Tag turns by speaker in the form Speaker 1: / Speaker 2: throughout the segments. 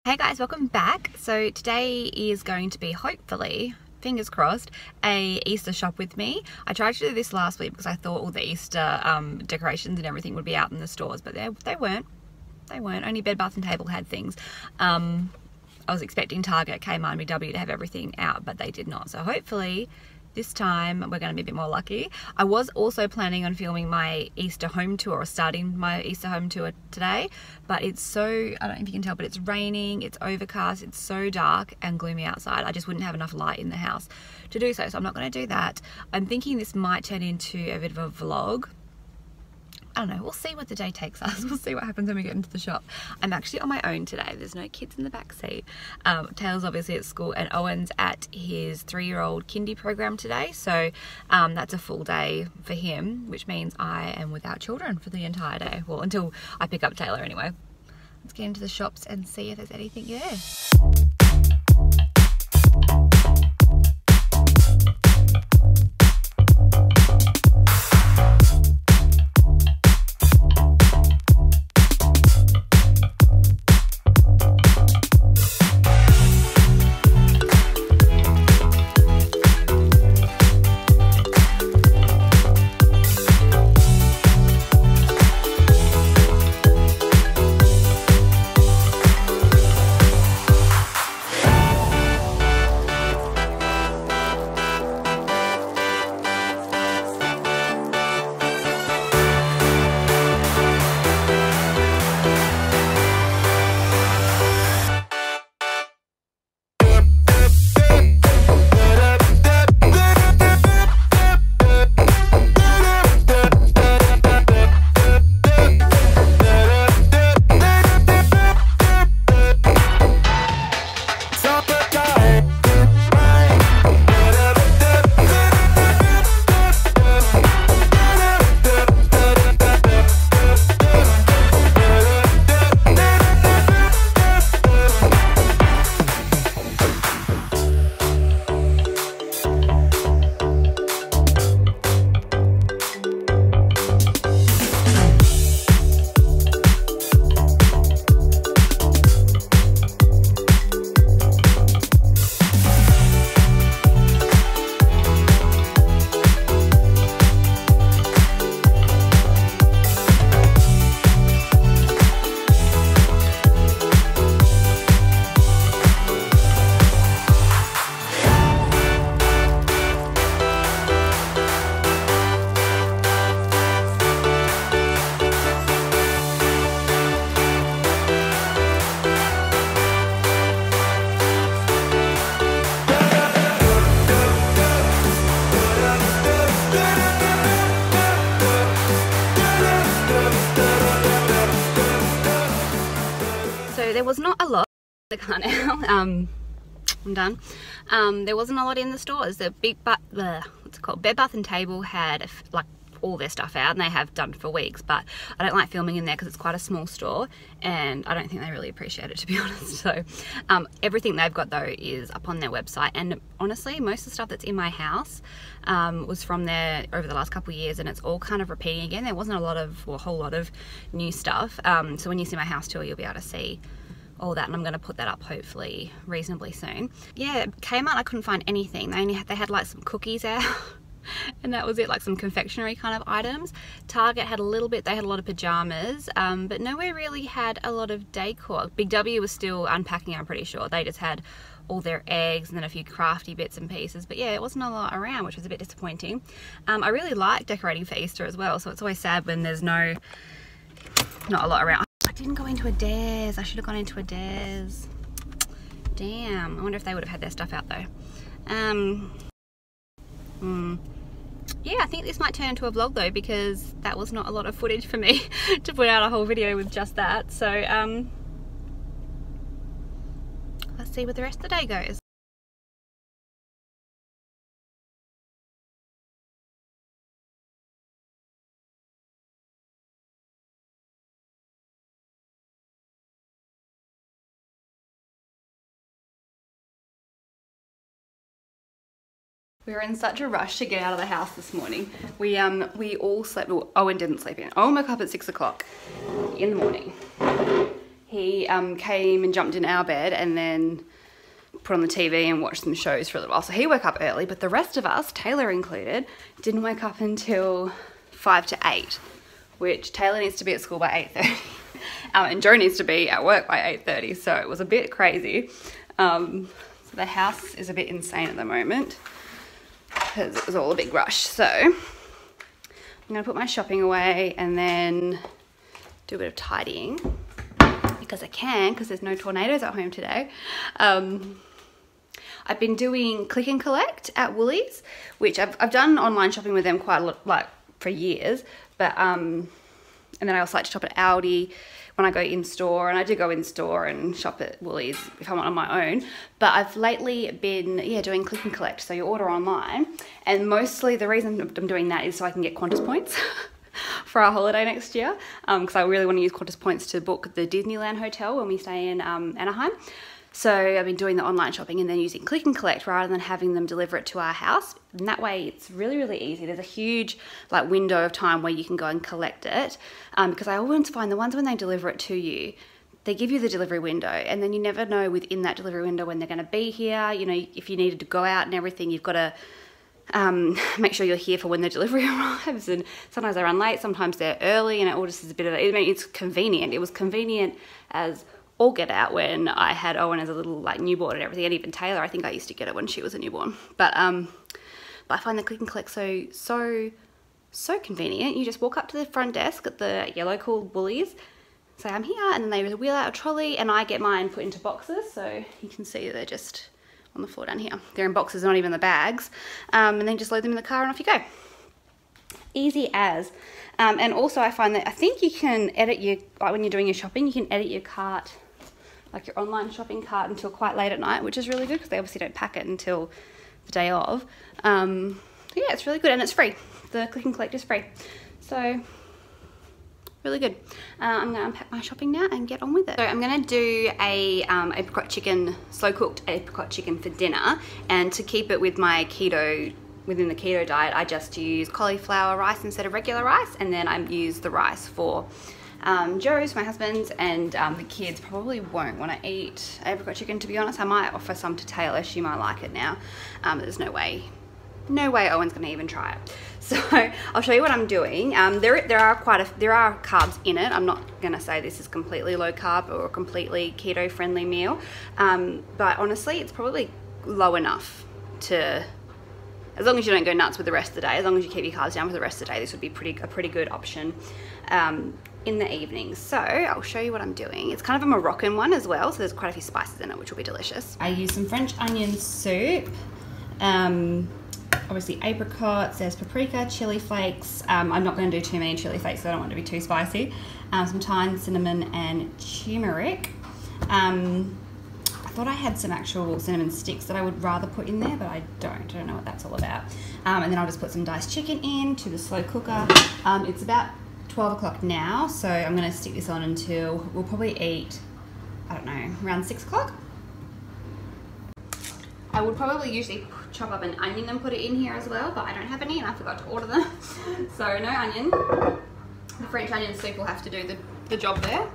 Speaker 1: Hey guys, welcome back. So today is going to be, hopefully, fingers crossed, a Easter shop with me. I tried to do this last week because I thought all the Easter decorations and everything would be out in the stores, but they weren't. They weren't. Only Bed Bath & Table had things. I was expecting Target, Kmart and BW to have everything out, but they did not. So hopefully this time we're going to be a bit more lucky. I was also planning on filming my Easter home tour, or starting my Easter home tour today, but it's so, I don't know if you can tell, but it's raining, it's overcast, it's so dark and gloomy outside. I just wouldn't have enough light in the house to do so, so I'm not going to do that. I'm thinking this might turn into a bit of a vlog. I don't know, we'll see what the day takes us. We'll see what happens when we get into the shop. I'm actually on my own today. There's no kids in the back seat. Taylor's obviously at school and Owen's at his 3-year-old kindy program today. So that's a full day for him, which means I am without children for the entire day. Well, until I pick up Taylor anyway. Let's get into the shops and see if there's anything there. There was not a lot. I can't now. I'm done. There wasn't a lot in the stores. The what's it called? Bed Bath & Table had like all their stuff out, and they have done for weeks. But I don't like filming in there because it's quite a small store, and I don't think they really appreciate it, to be honest. So everything they've got though is up on their website, and honestly, most of the stuff that's in my house was from there over the last couple of years, and it's all kind of repeating again. There wasn't a whole lot of new stuff. So when you see my house tour, you'll be able to see all that, and I'm going to put that up hopefully reasonably soon. Yeah, Kmart I couldn't find anything. They had like some cookies out and that was it, like some confectionery kind of items. Target had a little bit, they had a lot of pajamas, but nowhere really had a lot of decor. Big W was still unpacking, I'm pretty sure. They just had all their eggs and then a few crafty bits and pieces, but yeah, it wasn't a lot around, which was a bit disappointing. I really like decorating for Easter as well, so it's always sad when there's not a lot around. I didn't go into Adairs. I should have gone into Adairs. Damn. I wonder if they would have had their stuff out though. Yeah, I think this might turn into a vlog though, because that was not a lot of footage for me to put out a whole video with just that. So let's see where the rest of the day goes. We were in such a rush to get out of the house this morning. We all slept, well, Owen didn't sleep in. Owen woke up at 6 o'clock in the morning. he came and jumped in our bed and then put on the TV and watched some shows for a little while. So he woke up early, but the rest of us, Taylor included, didn't wake up until 5 to 8, which Taylor needs to be at school by 8:30. And Joe needs to be at work by 8:30, so it was a bit crazy. So the house is a bit insane at the moment because it was all a big rush. So I'm gonna put my shopping away and then do a bit of tidying because I can, because there's no tornadoes at home today. I've been doing click and collect at Woolies, which I've done online shopping with them quite a lot, like for years, but and then I also like to shop at Aldi when I go in store, and I do go in store and shop at Woolies if I'm on my own. But I've lately been doing click and collect, so you order online, and mostly the reason I'm doing that is so I can get Qantas points for our holiday next year, because I really want to use Qantas points to book the Disneyland hotel when we stay in Anaheim. So I've been doing the online shopping and then using click and collect rather than having them deliver it to our house. And that way it's really, really easy. There's a huge like window of time where you can go and collect it, because I always find the ones when they deliver it to you, they give you the delivery window and then you never know within that delivery window when they're going to be here. You know, if you needed to go out and everything, you've got to make sure you're here for when the delivery arrives, and sometimes they run late, sometimes they're early, and it all just is a bit of I mean, it's convenient. It was convenient as all get out when I had Owen as a little like newborn and everything, and even Taylor, I think I used to get it when she was a newborn. But I find the click and collect so convenient. You just walk up to the front desk at the yellow called Woolies, say I'm here, and then they wheel out a trolley and I get mine put into boxes. So you can see they're just on the floor down here. They're in boxes, not even the bags, and then just load them in the car and off you go. Easy as. And also I find that I think you can edit your, like when you're doing your shopping, you can edit your cart, like your online shopping cart, until quite late at night, which is really good because they obviously don't pack it until the day of. Yeah, it's really good and it's free. The click and collect is free. So really good. I'm gonna unpack my shopping now and get on with it. So I'm gonna do a apricot chicken, slow cooked apricot chicken for dinner, and to keep it with my keto, within the keto diet, I just use cauliflower rice instead of regular rice, and then I use the rice for Joe's, my husband's, and the kids probably won't want to eat apricot chicken, to be honest. I might offer some to Taylor, she might like it now. There's no way Owen's gonna even try it. So I'll show you what I'm doing. There are carbs in it. I'm not gonna say this is completely low carb or a completely keto friendly meal, but honestly it's probably low enough to, as long as you don't go nuts with the rest of the day, as long as you keep your carbs down for the rest of the day, this would be a pretty good option in the evenings. So I'll show you what I'm doing. It's kind of a Moroccan one as well, so there's quite a few spices in it, which will be delicious. I use some French onion soup, obviously apricots, there's paprika, chili flakes. I'm not going to do too many chili flakes, so I don't want it to be too spicy. Some thyme, cinnamon, and turmeric. I thought I had some actual cinnamon sticks that I would rather put in there, but I don't know what that's all about. And then I'll just put some diced chicken in to the slow cooker. It's about 12 o'clock now, so I'm gonna stick this on until we'll probably eat, I don't know, around 6 o'clock. I would probably usually chop up an onion and put it in here as well, but I don't have any and I forgot to order them. So no onion. The French onion soup will have to do the job there.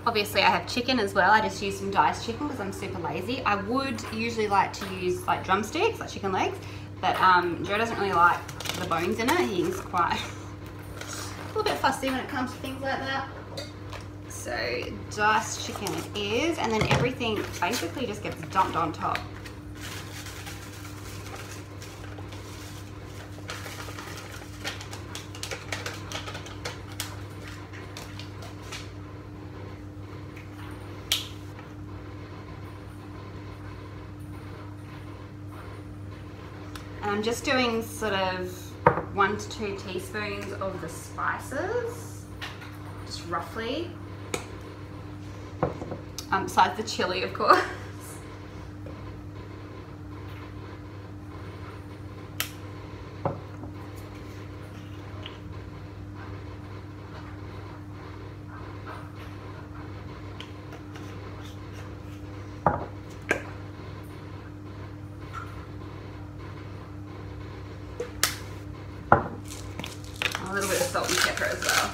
Speaker 1: Obviously I have chicken as well. I just use some diced chicken because I'm super lazy. I would usually like to use like drumsticks, like chicken legs, but Joe doesn't really like the bones in it. He's quite a little bit fussy when it comes to things like that. So diced chicken it is, and then everything basically just gets dumped on top. And I'm just doing sort of 1 to 2 teaspoons of the spices, just roughly. Besides the chili, of course. A little bit of salt and pepper as well.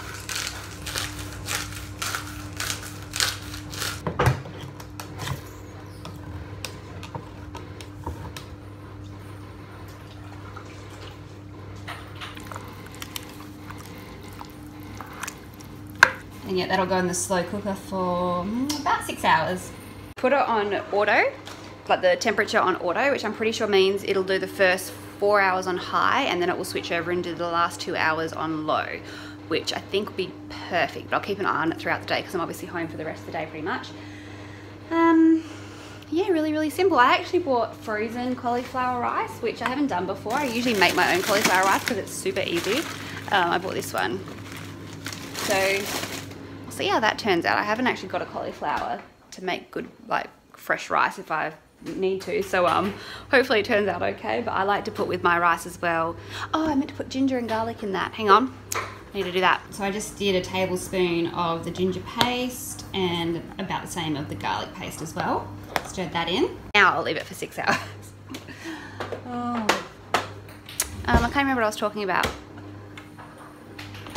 Speaker 1: And yeah, that'll go in the slow cooker for about 6 hours. Put it on auto, like the temperature on auto, which I'm pretty sure means it'll do the first 4 hours on high and then it will switch over into the last 2 hours on low, which I think will be perfect. But I'll keep an eye on it throughout the day because I'm obviously home for the rest of the day pretty much. Yeah, really simple. I actually bought frozen cauliflower rice, which I haven't done before. I usually make my own cauliflower rice because it's super easy. I bought this one. So we'll see how that turns out. I haven't actually got a cauliflower to make good, like, fresh rice if I need to, so hopefully it turns out okay. But I like to put with my rice as well. Oh, I meant to put ginger and garlic in that. Hang on, I need to do that. So I just did a tablespoon of the ginger paste and about the same of the garlic paste as well. Stirred that in. Now I'll leave it for 6 hours. Oh. I can't remember what I was talking about.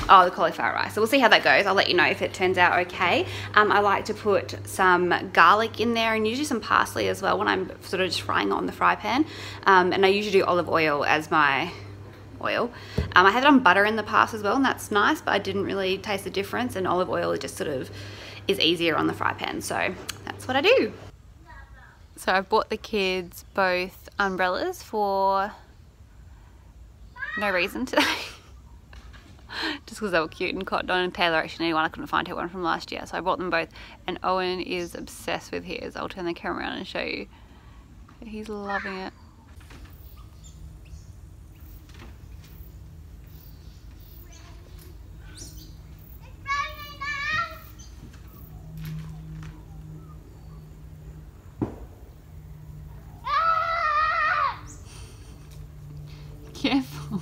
Speaker 1: Oh, the cauliflower rice. So we'll see how that goes. I'll let you know if it turns out okay. I like to put some garlic in there and usually some parsley as well when I'm sort of just frying on the fry pan. And I usually do olive oil as my oil. I had it on butter in the past as well, and that's nice, but I didn't really taste the difference, and olive oil just sort of is easier on the fry pan. So that's what I do. So I've bought the kids both umbrellas for no reason today. Just because they were cute and cotton on, and Taylor actually needed one. I couldn't find her one from last year, so I bought them both. And Owen is obsessed with his. I'll turn the camera around and show you. He's loving it. Careful.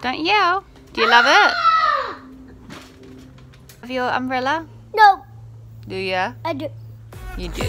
Speaker 1: Don't yell. Do you love it? Have your umbrella?
Speaker 2: No.
Speaker 1: Do ya?
Speaker 2: I do.
Speaker 1: You do.